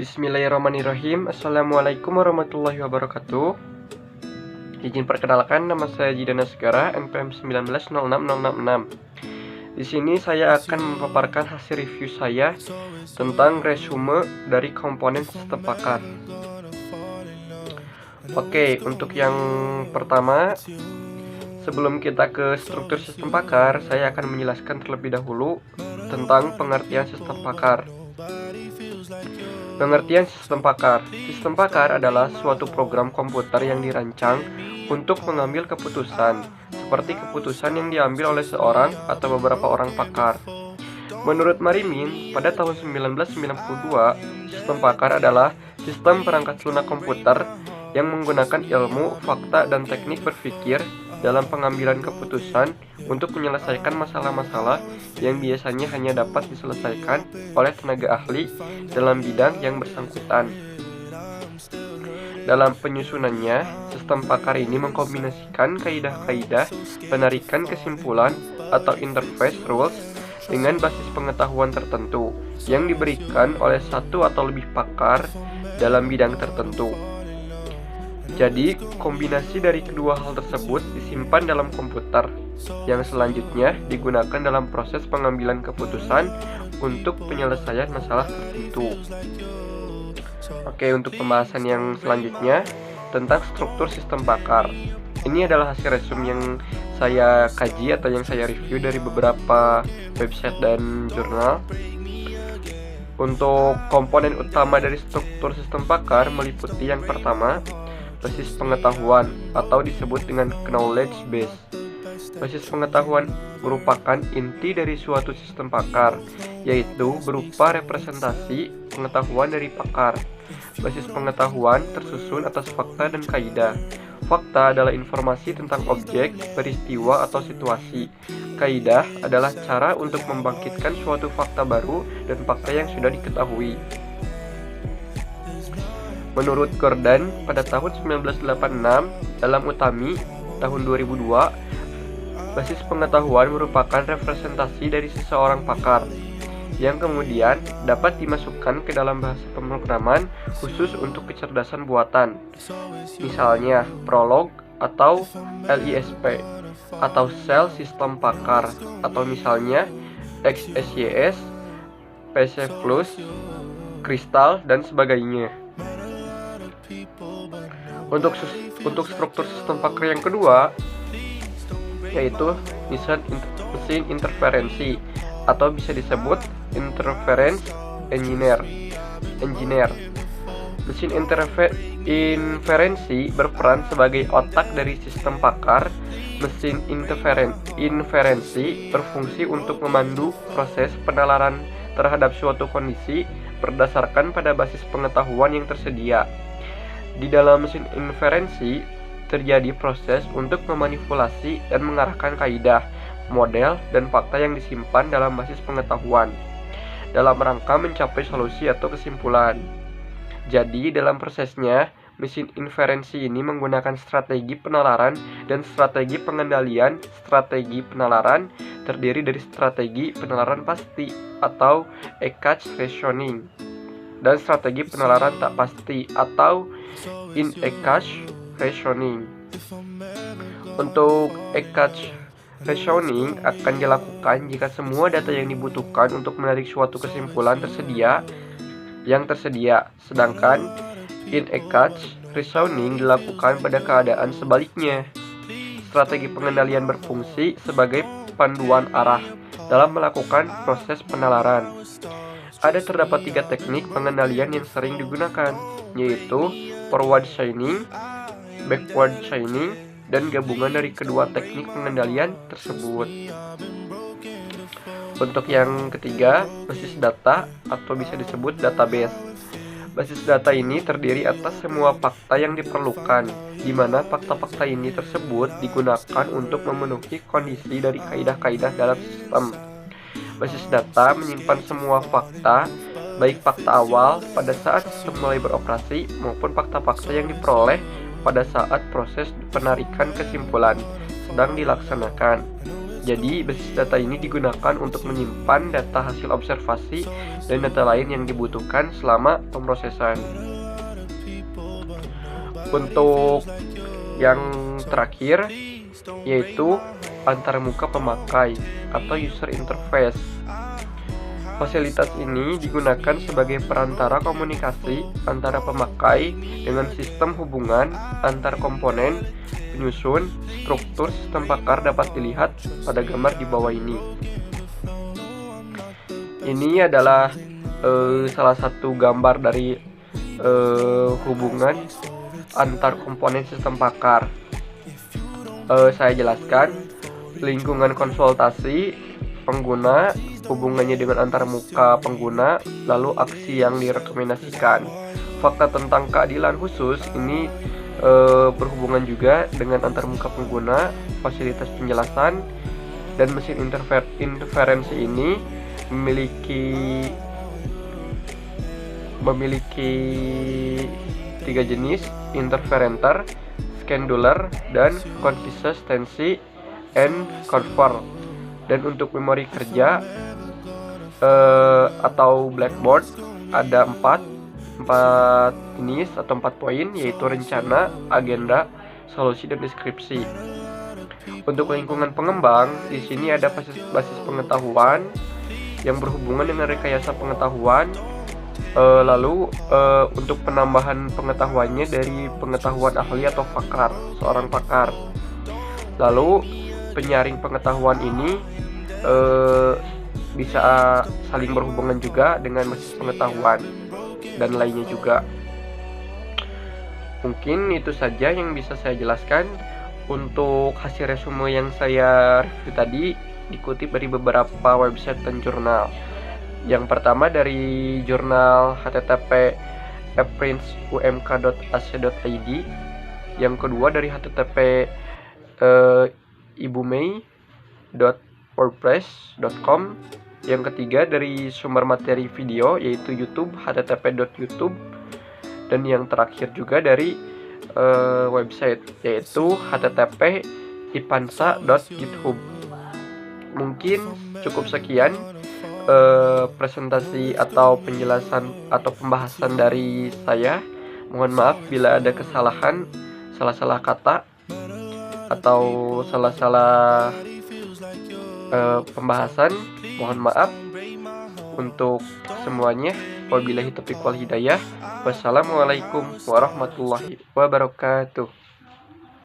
Bismillahirrahmanirrahim. Assalamualaikum warahmatullahi wabarakatuh. Izin perkenalkan, nama saya Jidana Segara, NPM 19060666. Di sini saya akan memaparkan hasil review saya tentang resume dari komponen sistem pakar. Oke, untuk yang pertama, sebelum kita ke struktur sistem pakar, saya akan menjelaskan terlebih dahulu tentang pengertian sistem pakar. Pengertian sistem pakar. Sistem pakar adalah suatu program komputer yang dirancang untuk mengambil keputusan, seperti keputusan yang diambil oleh seorang atau beberapa orang pakar. Menurut Marimin, pada tahun 1992, sistem pakar adalah sistem perangkat lunak komputer yang menggunakan ilmu, fakta, dan teknik berpikir dalam pengambilan keputusan untuk menyelesaikan masalah-masalah yang biasanya hanya dapat diselesaikan oleh tenaga ahli dalam bidang yang bersangkutan. Dalam penyusunannya, sistem pakar ini mengkombinasikan kaidah-kaidah penarikan kesimpulan atau interface rules dengan basis pengetahuan tertentu yang diberikan oleh satu atau lebih pakar dalam bidang tertentu. Jadi, kombinasi dari kedua hal tersebut disimpan dalam komputer, yang selanjutnya digunakan dalam proses pengambilan keputusan untuk penyelesaian masalah tertentu. Oke, untuk pembahasan yang selanjutnya tentang struktur sistem pakar. Ini adalah hasil resume yang saya kaji atau yang saya review dari beberapa website dan jurnal. Untuk komponen utama dari struktur sistem pakar meliputi yang pertama, basis pengetahuan atau disebut dengan knowledge base. Basis pengetahuan merupakan inti dari suatu sistem pakar, yaitu berupa representasi pengetahuan dari pakar. Basis pengetahuan tersusun atas fakta dan kaidah. Fakta adalah informasi tentang objek, peristiwa, atau situasi. Kaidah adalah cara untuk membangkitkan suatu fakta baru dan fakta yang sudah diketahui. Menurut Gordon, pada tahun 1986, dalam Utami, tahun 2002, basis pengetahuan merupakan representasi dari seseorang pakar, yang kemudian dapat dimasukkan ke dalam bahasa pemrograman khusus untuk kecerdasan buatan. Misalnya, Prolog atau LISP, atau Shell Sistem Pakar, atau misalnya XSYS, PC+, Kristal, dan sebagainya. Untuk struktur sistem pakar yang kedua, yaitu mesin interferensi atau bisa disebut interference engineer. Mesin interferensi berperan sebagai otak dari sistem pakar. Mesin interferensi berfungsi untuk memandu proses penalaran terhadap suatu kondisi berdasarkan pada basis pengetahuan yang tersedia. Di dalam mesin inferensi, terjadi proses untuk memanipulasi dan mengarahkan kaidah, model, dan fakta yang disimpan dalam basis pengetahuan dalam rangka mencapai solusi atau kesimpulan. Jadi, dalam prosesnya, mesin inferensi ini menggunakan strategi penalaran dan strategi pengendalian. Strategi penalaran terdiri dari strategi penalaran pasti atau Ekach reasoning dan strategi penalaran tak pasti atau in-Ekach reasoning. Untuk Ekach reasoning akan dilakukan jika semua data yang dibutuhkan untuk menarik suatu kesimpulan tersedia, sedangkan in-Ekach reasoning dilakukan pada keadaan sebaliknya. Strategi pengendalian berfungsi sebagai panduan arah dalam melakukan proses penalaran. Terdapat 3 teknik pengendalian yang sering digunakan, yaitu forward chaining, backward chaining, dan gabungan dari kedua teknik pengendalian tersebut. Untuk yang ketiga, basis data atau bisa disebut database. Basis data ini terdiri atas semua fakta yang diperlukan, di mana fakta-fakta ini tersebut digunakan untuk memenuhi kondisi dari kaidah-kaidah dalam sistem. Basis data menyimpan semua fakta, baik fakta awal pada saat sistem mulai beroperasi maupun fakta-fakta yang diperoleh pada saat proses penarikan kesimpulan sedang dilaksanakan. Jadi, basis data ini digunakan untuk menyimpan data hasil observasi dan data lain yang dibutuhkan selama pemrosesan. Untuk yang terakhir, yaitu antarmuka pemakai atau user interface. Fasilitas ini digunakan sebagai perantara komunikasi antara pemakai dengan sistem hubungan antar komponen penyusun. Struktur sistem pakar dapat dilihat pada gambar di bawah ini. Ini adalah salah satu gambar dari hubungan antar komponen sistem pakar. Saya jelaskan lingkungan konsultasi pengguna, hubungannya dengan antarmuka pengguna, lalu aksi yang direkomendasikan. Fakta tentang keadilan khusus ini berhubungan juga dengan antarmuka pengguna, fasilitas penjelasan, dan mesin inferensi ini memiliki 3 jenis: interferenter, scandular, dan consistency and conform. Dan untuk memori kerja atau blackboard ada 4 jenis atau 4 poin, yaitu rencana, agenda, solusi, dan deskripsi. Untuk lingkungan pengembang, di sini ada basis pengetahuan yang berhubungan dengan rekayasa pengetahuan. Lalu untuk penambahan pengetahuannya dari pengetahuan ahli atau pakar, seorang pakar. Lalu penyaring pengetahuan ini bisa saling berhubungan juga dengan basis pengetahuan dan lainnya juga. Mungkin itu saja yang bisa saya jelaskan. Untuk hasil resume yang saya review tadi dikutip dari beberapa website dan jurnal. Yang pertama dari jurnal http eprints.umk.ac.id. Yang kedua dari http ibumei.wordpress.com. Yang ketiga dari sumber materi video, yaitu YouTube, http.youtube. Dan yang terakhir juga dari website, yaitu http ipansa.github. Mungkin cukup sekian presentasi atau penjelasan atau pembahasan dari saya. Mohon maaf bila ada kesalahan, salah-salah kata atau salah-salah pembahasan. Mohon maaf untuk semuanya. Wabillahi taufiq wal hidayah. Wassalamualaikum warahmatullahi wabarakatuh.